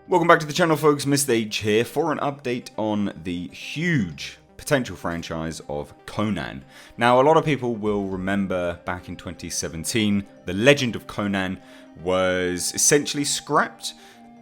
Welcome back to the channel, folks. Mr. H here for an update on the huge potential franchise of Conan. Now, a lot of people will remember back in 2017, the legend of Conan was essentially scrapped.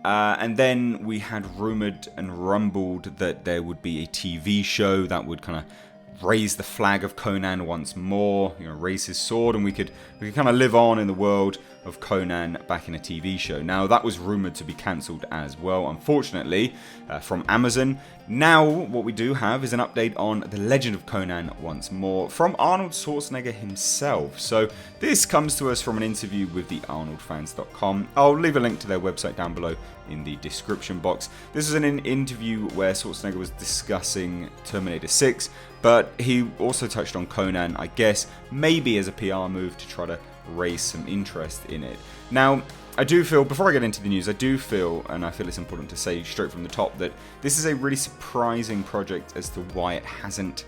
And then we had rumored and rumbled that there would be a TV show that would kind of raise the flag of Conan once more, raise his sword, and we could kind of live on in the world of Conan back in a TV show. Now, that was rumored to be cancelled as well, unfortunately, from Amazon. Now, what we do have is an update on the legend of Conan once more from Arnold Schwarzenegger himself. So this comes to us from an interview with the ArnoldFans.com. I'll leave a link to their website down below in the description box. This is an interview where Schwarzenegger was discussing Terminator 6, but he also touched on Conan, I guess, maybe as a PR move to try to raise some interest in it. Now, I do feel, before I get into the news, and I feel it's important to say straight from the top, that this is a really surprising project as to why it hasn't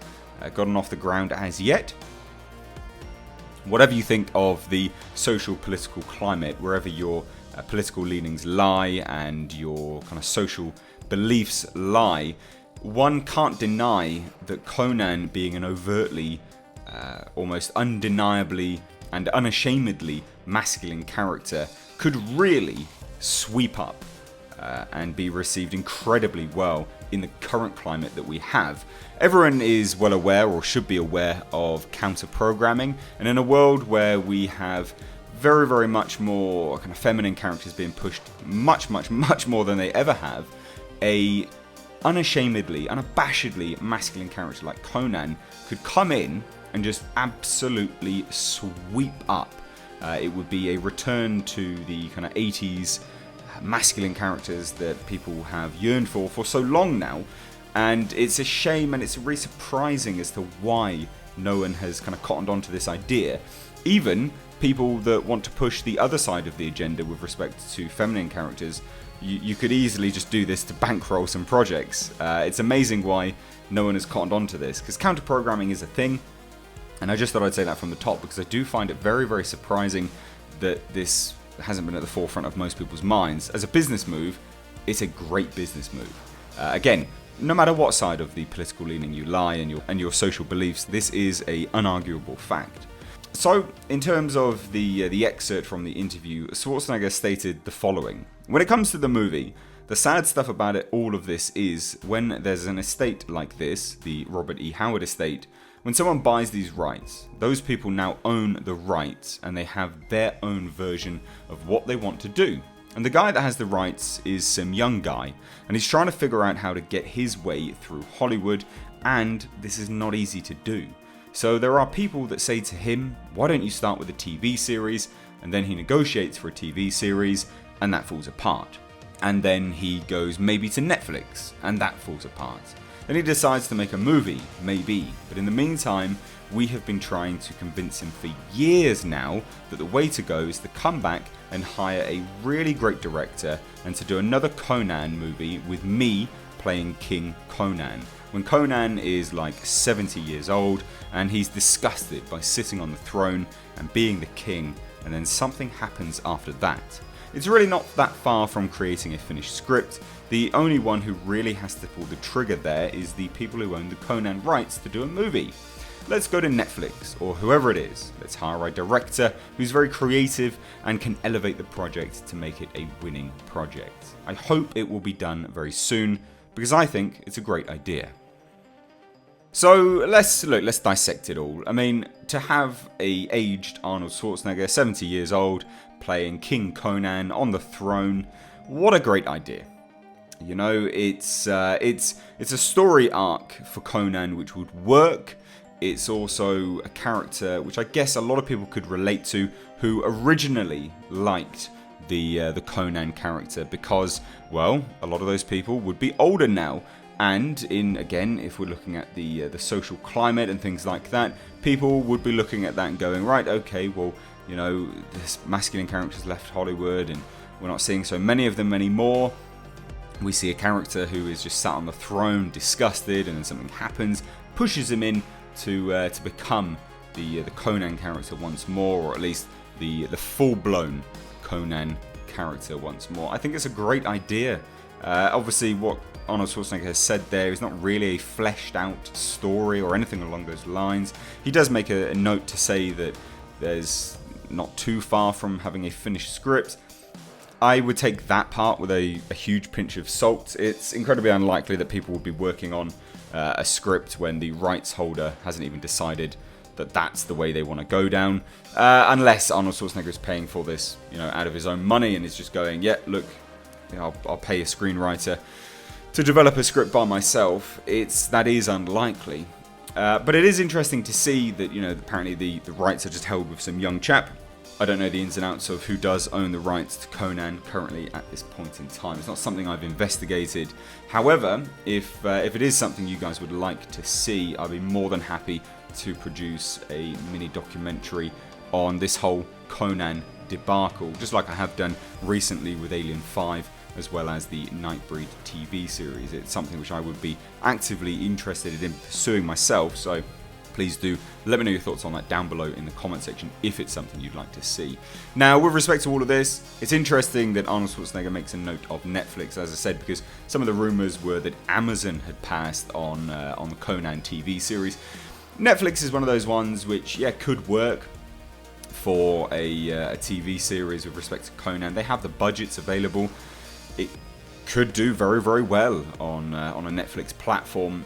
gotten off the ground as yet. Whatever you think of the social political climate, wherever your political leanings lie and your kind of social beliefs lie, one can't deny that Conan, being an overtly, almost undeniably and unashamedly masculine character, could really sweep up and be received incredibly well in the current climate that we have. Everyone is well aware, or should be aware, of counter-programming, and in a world where we have very, very much more kind of feminine characters being pushed much more than they ever have, a unashamedly, unabashedly masculine character like Conan could come in and just absolutely sweep up. It would be a return to the kind of 80s masculine characters that people have yearned for so long now, and it's a shame and it's really surprising as to why no one has kind of cottoned onto this idea. Even people that want to push the other side of the agenda with respect to feminine characters, you could easily just do this to bankroll some projects. It's amazing why no one has cottoned onto this, because counter-programming is a thing, and I just thought I'd say that from the top, because I do find it very, very surprising that this hasn't been at the forefront of most people's minds. As a business move, it's a great business move. Again, no matter what side of the political leaning you lie and your social beliefs, this is a unarguable fact. So, in terms of the excerpt from the interview, Schwarzenegger stated the following: "When it comes to the movie, the sad stuff about it, all of this, is when there's an estate like this, the Robert E. Howard estate, when someone buys these rights, those people now own the rights and they have their own version of what they want to do. And the guy that has the rights is some young guy, and he's trying to figure out how to get his way through Hollywood, and this is not easy to do. So there are people that say to him, why don't you start with a TV series? And then he negotiates for a TV series, and that falls apart. And then he goes maybe to Netflix, and that falls apart. Then he decides to make a movie, maybe. But in the meantime, we have been trying to convince him for years now that the way to go is to come back and hire a really great director and to do another Conan movie with me playing King Conan. When Conan is like 70 years old and he's disgusted by sitting on the throne and being the king, and then something happens after that. It's really not that far from creating a finished script. The only one who really has to pull the trigger there is the people who own the Conan rights to do a movie. Let's go to Netflix, or whoever it is. Let's hire a director who's very creative and can elevate the project to make it a winning project. I hope it will be done very soon, because I think it's a great idea." So let's dissect it all. I mean, to have a aged Arnold Schwarzenegger, 70 years old, playing King Conan on the throne, what a great idea. It's a story arc for Conan which would work. It's also a character which I guess a lot of people could relate to, who originally liked the Conan character, because, well, a lot of those people would be older now. And if we're looking at the social climate and things like that, people would be looking at that and going, right, okay, well, this masculine character's left Hollywood and we're not seeing so many of them anymore. We see a character who is just sat on the throne, disgusted, and then something happens, pushes him in to become the Conan character once more, or at least the full-blown Conan character once more. I think it's a great idea Obviously, what Arnold Schwarzenegger has said there is not really a fleshed out story or anything along those lines. He does make a note to say that there's not too far from having a finished script. I would take that part with a huge pinch of salt. It's incredibly unlikely that people will be working on a script when the rights holder hasn't even decided that that's the way they want to go down, unless Arnold Schwarzenegger is paying for this, out of his own money and is just going, yeah, look, I'll pay a screenwriter to develop a script by myself. That is unlikely, but it is interesting to see that apparently the rights are just held with some young chap. I don't know the ins and outs of who does own the rights to Conan currently at this point in time. It's not something I've investigated. However, if it is something you guys would like to see, I'd be more than happy to produce a mini documentary on this whole Conan debacle, just like I have done recently with Alien 5, as well as the Nightbreed TV series. It's something which I would be actively interested in pursuing myself, so please do let me know your thoughts on that down below in the comment section if it's something you'd like to see. Now, with respect to all of this, it's interesting that Arnold Schwarzenegger makes a note of Netflix, as I said, because some of the rumors were that Amazon had passed on the Conan TV series. Netflix is one of those ones which, could work for a TV series with respect to Conan. They have the budgets available. It could do very, very well on a Netflix platform.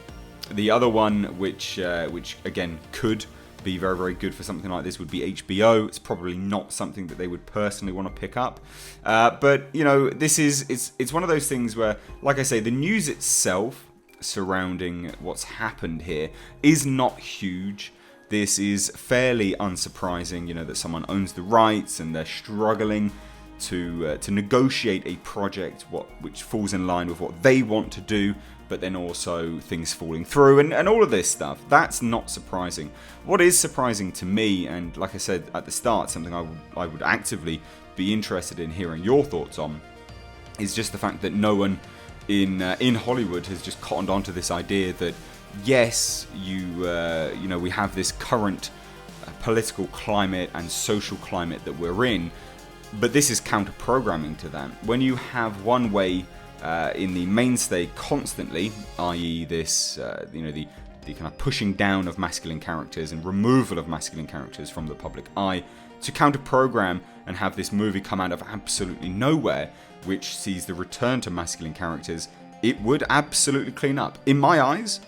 The other one, which again could be very, very good for something like this, would be HBO. It's probably not something that they would personally want to pick up, but it's one of those things where, like I say, the news itself surrounding what's happened here is not huge. This is fairly unsurprising, that someone owns the rights and they're struggling to negotiate a project which falls in line with what they want to do, but then also things falling through and all of this stuff. That's not surprising. What is surprising to me, and like I said at the start, something I would actively be interested in hearing your thoughts on, is just the fact that no one in Hollywood has just cottoned onto this idea that yes, we have this current political climate and social climate that we're in, but this is counter-programming to that. When you have one way in the mainstay constantly, i.e. this, the kind of pushing down of masculine characters and removal of masculine characters from the public eye, to counter-program and have this movie come out of absolutely nowhere, which sees the return to masculine characters, it would absolutely clean up. In my eyes,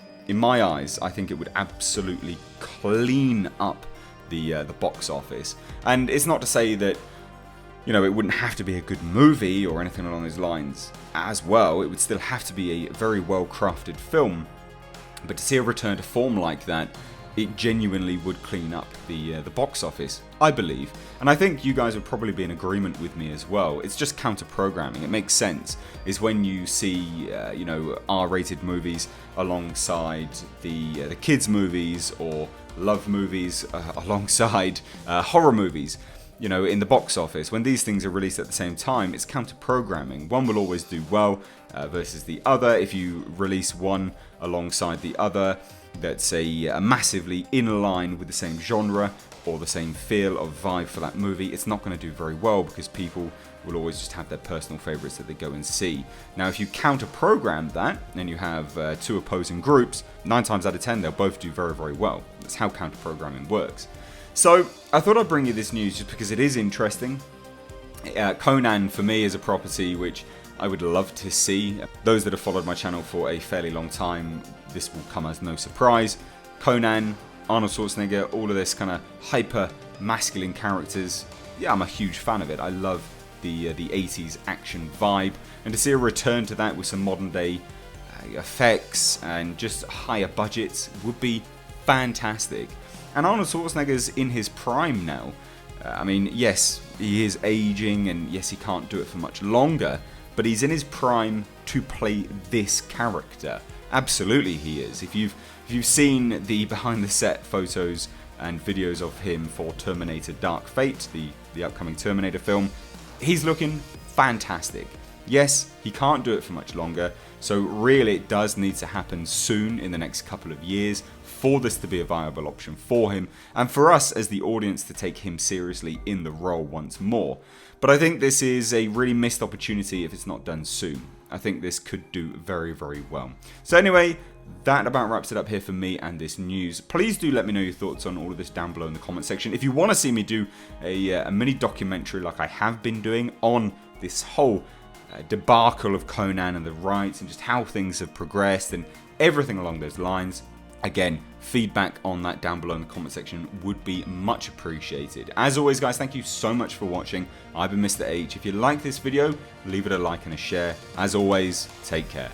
I think it would absolutely clean up the box office. And it's not to say that it wouldn't have to be a good movie or anything along those lines as well. It would still have to be a very well-crafted film. But to see a return to form like that, it genuinely would clean up the box office, I believe. And I think you guys would probably be in agreement with me as well. It's just counter-programming. It makes sense. Is when you see, R-rated movies alongside the kids' movies, or love movies alongside horror movies. In the box office, when these things are released at the same time, it's counter-programming. One will always do well versus the other. If you release one alongside the other that's a massively in line with the same genre or the same feel or vibe for that movie, it's not going to do very well because people will always just have their personal favourites that they go and see. Now, if you counter-program that and you have two opposing groups, 9 times out of 10 they'll both do very, very well. That's how counter-programming works. So, I thought I'd bring you this news just because it is interesting. Conan, for me, is a property which I would love to see. Those that have followed my channel for a fairly long time, this will come as no surprise. Conan, Arnold Schwarzenegger, all of this kind of hyper-masculine characters. Yeah, I'm a huge fan of it. I love the 80s action vibe. And to see a return to that with some modern-day effects and just higher budgets would be fantastic. And Arnold Schwarzenegger's in his prime now. Yes, he is aging, and yes, he can't do it for much longer, but he's in his prime to play this character. Absolutely he is. If you've seen the behind-the-set photos and videos of him for Terminator Dark Fate, the upcoming Terminator film, he's looking fantastic. Yes, he can't do it for much longer, so really it does need to happen soon in the next couple of years for this to be a viable option for him, and for us as the audience to take him seriously in the role once more. But I think this is a really missed opportunity if it's not done soon. I think this could do very, very well. So anyway, that about wraps it up here for me and this news. Please do let me know your thoughts on all of this down below in the comment section. If you want to see me do a mini documentary like I have been doing on this whole debacle of Conan and the rights and just how things have progressed and everything along those lines, again, feedback on that down below in the comment section would be much appreciated. As always, guys, thank you so much for watching. I've been Mr. H. If you like this video, leave it a like and a share. As always, take care.